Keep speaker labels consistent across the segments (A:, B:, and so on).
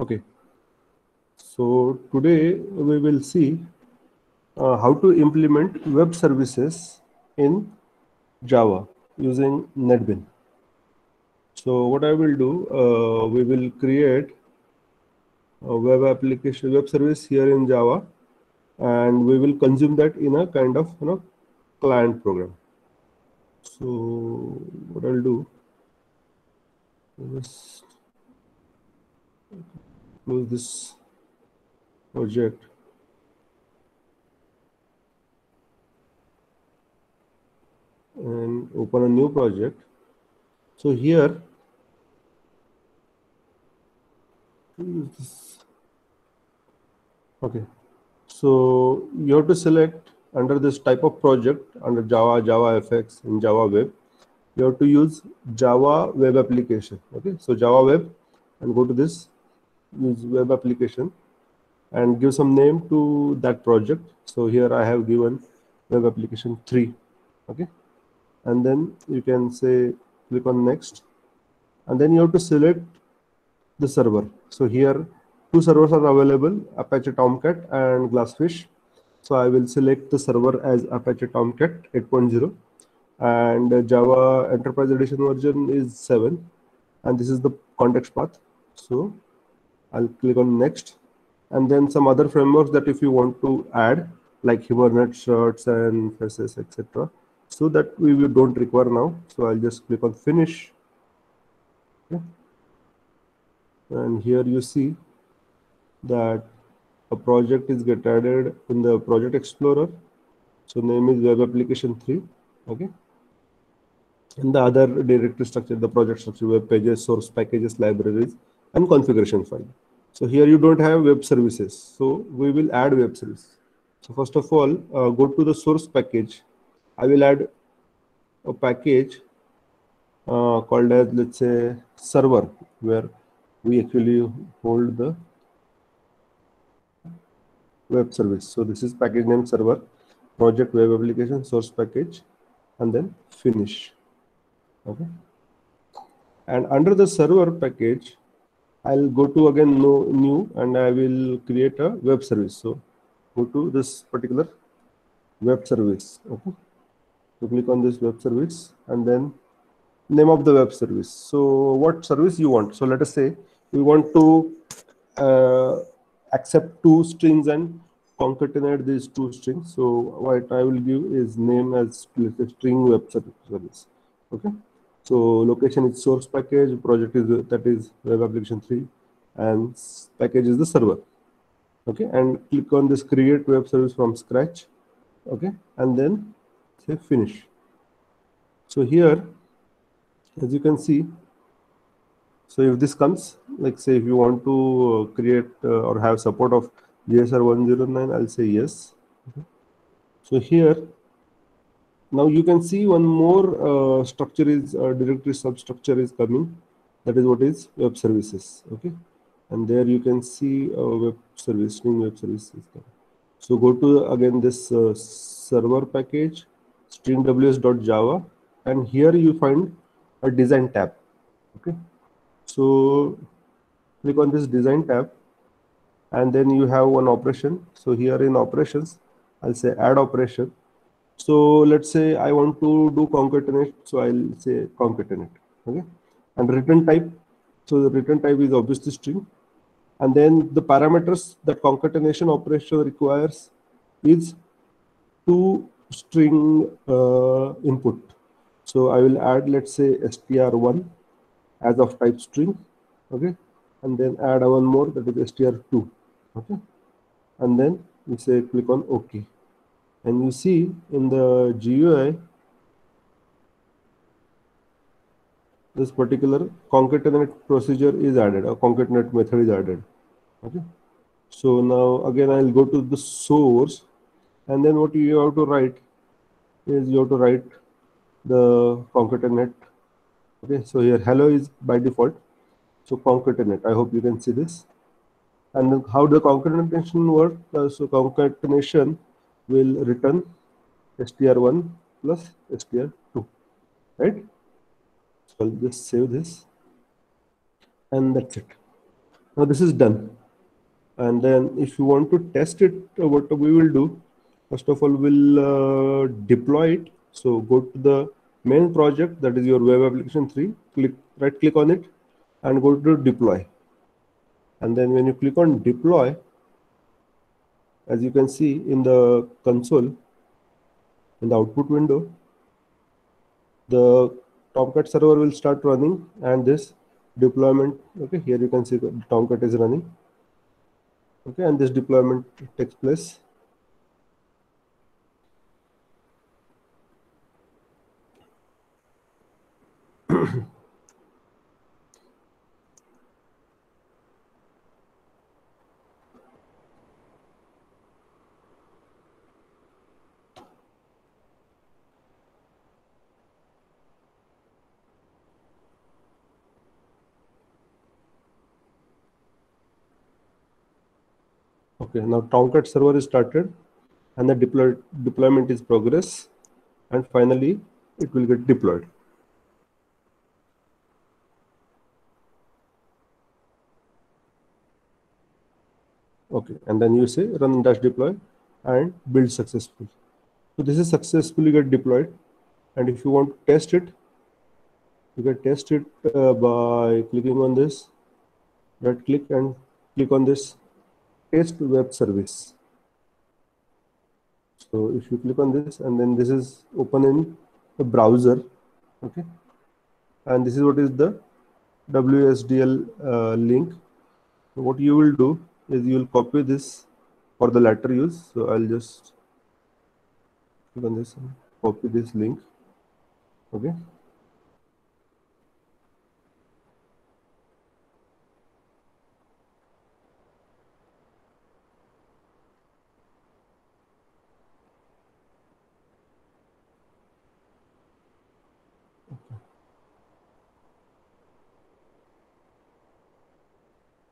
A: Okay, so today we will see how to implement web services in Java using NetBeans. So what I will do, we will create a web application, web service here in Java, and we will consume that in a kind of client program. So what I'll do, just close this project. And open a new project. So here, okay. So you have to select under this type of project under Java, JavaFX, and Java Web. You have to use Java Web Application. Okay. So Java Web, and go to this, use Web Application, and give some name to that project. So here I have given Web Application 3. Okay. And then you can say click on next, and then you have to select the server. So here two servers are available, Apache Tomcat and Glassfish. So I will select the server as Apache Tomcat 8.0, and Java Enterprise Edition version is 7, and this is the context path. So I'll click on next, and then some other frameworks that if you want to add, like Hibernate Shirts and Faces, etc. So that we don't require now. So I'll just click on finish. Okay. And here you see that a project is get added in the project explorer. So name is Web Application 3. Okay. And the other directory structure, the project structure, web pages, source packages, libraries, and configuration file. So here you don't have web services. So we will add web service. So first of all, go to the source package. I will add a package called as, let's say, server, where we actually hold the web service. So this is package name server, project web application, source package, and then finish. Okay. And under the server package, I'll go to again new, and I will create a web service. So go to this particular web service. Okay. So click on this web service, and then name of the web service. So what service you want? So let us say we want to accept two strings and concatenate these two strings. So what I will give is name as, let's say, string web service. Okay. So location is source package, project is that is web application 3, and package is the server. Okay. And click on this create web service from scratch. Okay. And then say finish. So here, as you can see, so if this comes, like say if you want to create or have support of GSR 109, I'll say yes. Okay. So here, now you can see one more structure is directory substructure is coming. That is what is web services. Okay. And there you can see web service, string web service is coming. So go to again this server package, stringws.java, and here you find a design tab. Okay. So click on this design tab, and then you have one operation. So here in operations, I'll say add operation. So let's say I want to do concatenate. So I'll say concatenate. Okay. And return type. So the return type is obviously string. And then the parameters that concatenation operation requires is two string input. So I will add, let's say, str1 as of type string. Okay. And then add one more, that is str2. Okay. And then we say click on OK. And you see in the GUI, this particular concatenate procedure is added, a concatenate method is added. Okay. So now again I'll go to the source, and then what you have to write is you have to write the concatenate. Okay. So here hello is by default. So concatenate. I hope you can see this. And then how the concatenation works? So concatenation will return str1 plus str2, right? So I'll just save this, and that's it. Now this is done. And then if you want to test it, what we will do, first of all, we'll deploy it. So go to the main project, that is your web application 3, right click on it and go to deploy. And then when you click on deploy, as you can see in the console, in the output window, the Tomcat server will start running and this deployment, okay, here you can see the Tomcat is running. Okay, and this deployment takes place. Okay, now Tomcat server is started and the deployment is progress, and finally it will get deployed. Okay, and then you say run dash deploy and build successful. So this is successfully get deployed, and if you want to test it, you can test it by clicking on this, right click and click on this test web service. So if you click on this, and then this is open in the browser, okay, and this is what is the WSDL link. So what you will do is you will copy this for the later use. So I'll just click on this and copy this link. Okay.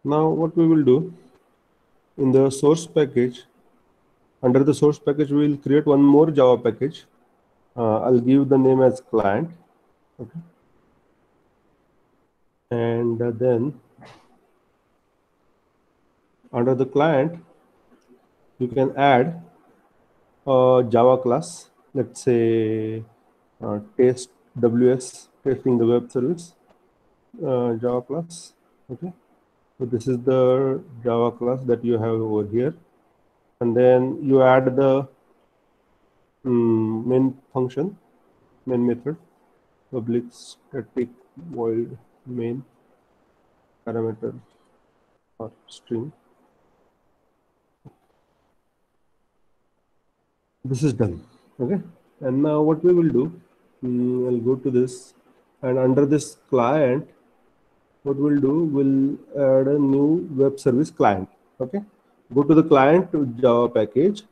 A: Now what we will do, in the source package, under the source package, we will create one more Java package. I'll give the name as client. Okay. And then under the client, you can add a Java class, let's say test WS, testing the web service, Java class. Okay. So this is the Java class that you have over here. And then you add the main function, main method, public static void main parameter or string. This is done. Okay. And now what we will do, I'll go to this, and under this client, what we'll do, we'll add a new web service client. Okay. Go to the client Java package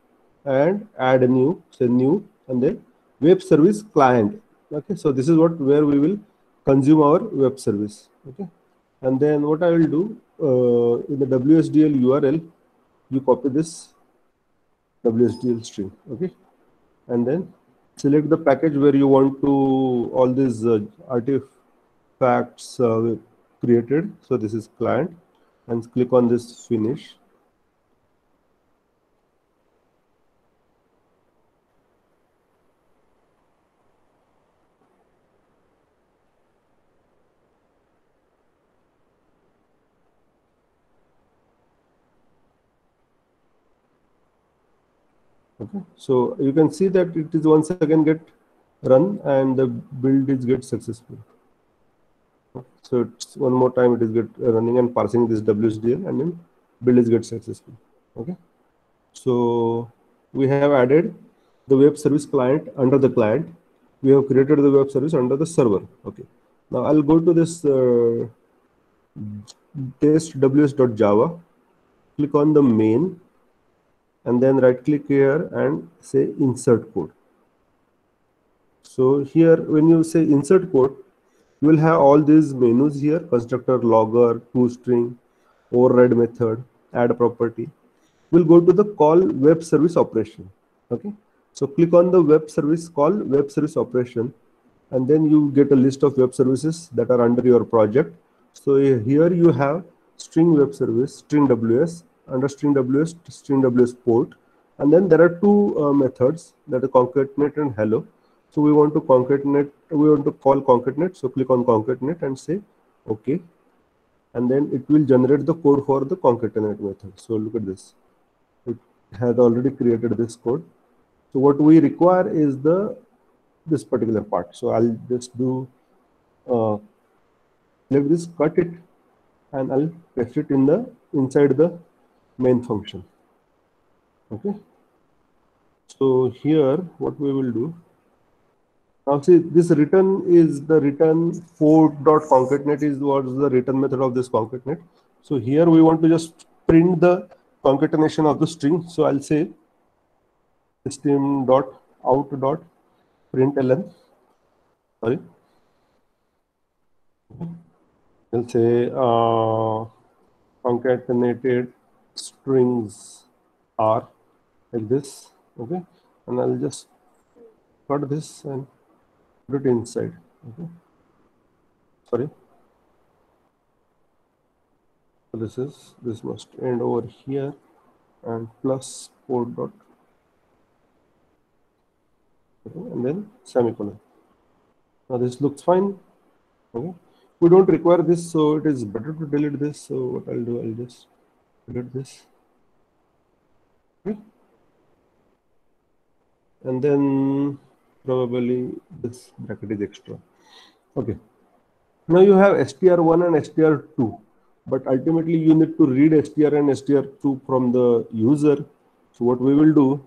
A: and add a new, say new, and then web service client. Okay. So this is where we will consume our web service. Okay. And then what I will do, in the WSDL URL, you copy this WSDL string. Okay. And then select the package where you want to all these artifacts created. So this is client, and click on this finish. Okay, so you can see that it is once again get run and the build is get successful. So it's one more time it is get running and parsing this WSDL, and then build is get successful. Okay, so we have added the web service client under the client. We have created the web service under the server. Okay, now I'll go to this test ws.java, click on the main, and then right click here and say insert code. So here when you say insert code, you will have all these menus here: constructor, logger, toString, override method, add property. We'll go to the call web service operation. Okay, so click on the web service, call web service operation, and then you get a list of web services that are under your project. So here you have string web service, string WS, under string WS port, and then there are two methods, that are concatenate and hello. So we want to concatenate, we want to call concatenate, so click on concatenate and say okay, and then it will generate the code for the concatenate method. So look at this, it has already created this code. So what we require is this particular part. So I'll just do let this, cut it, and I'll paste it in the inside the main function. Okay, so here what we will do now, see this return is the return port.concatenate is what is the return method of this concatenate. So here we want to just print the concatenation of the string. So I'll say system.out.println, sorry, I'll say concatenated strings are like this. Okay, and I'll just cut this and put it inside. Okay, sorry, so this must end over here, and plus port dot, okay, and then semicolon. Now this looks fine. Okay, we don't require this, so it is better to delete this. So what I'll do, I'll just delete this. Okay, and then probably this bracket is extra. Okay, now you have str1 and str2, but ultimately you need to read str and str2 from the user. So what we will do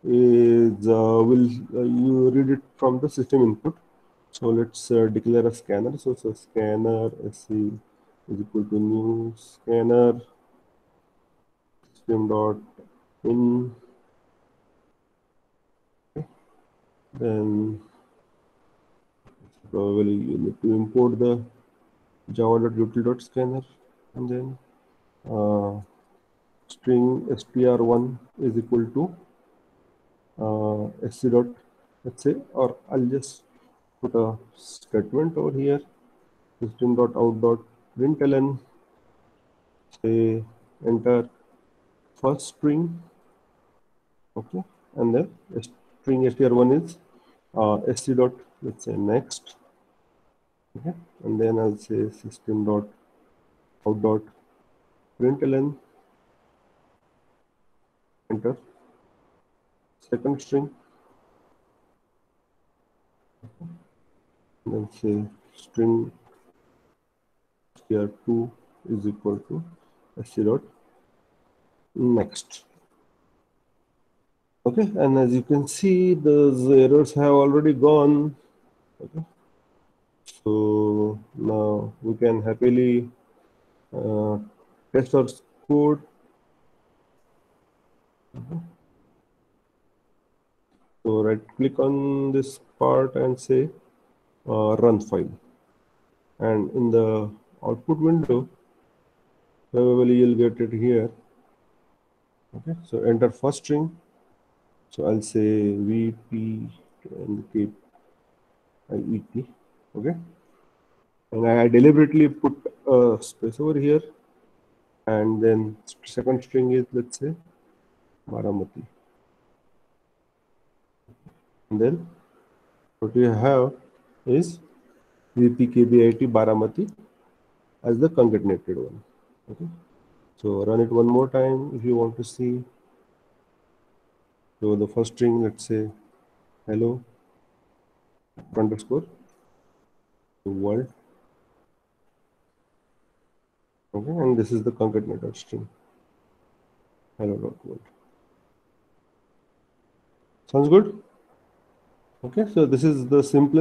A: is you read it from the system input. So let's declare a scanner. So scanner sc is equal to new scanner system dot in. Okay. Then probably you need to import the java.util.scanner, and then string str1 is equal to sc dot, let's say, or I'll just put a statement over here, system.out.println, say enter first string. Okay, and then string str1 is sc dot, let's say, next. Okay, and then I'll say system.out.println, enter second string, and then say string str2 is equal to sc dot next. Okay, and as you can see, those errors have already gone. Okay, so now we can happily test our code. So right click on this part and say run file, and in the output window probably you'll get it here. Okay, so enter first string. So I'll say VP and keep IET. Okay, and I deliberately put a space over here, and then second string is, let's say, Baramati. And then what we have is VPKBIT Baramati as the concatenated one. Okay, so run it one more time if you want to see. So the first string, let's say hello underscore world. Okay, and this is the concatenated string hello.world. Sounds good? Okay, so this is the simplest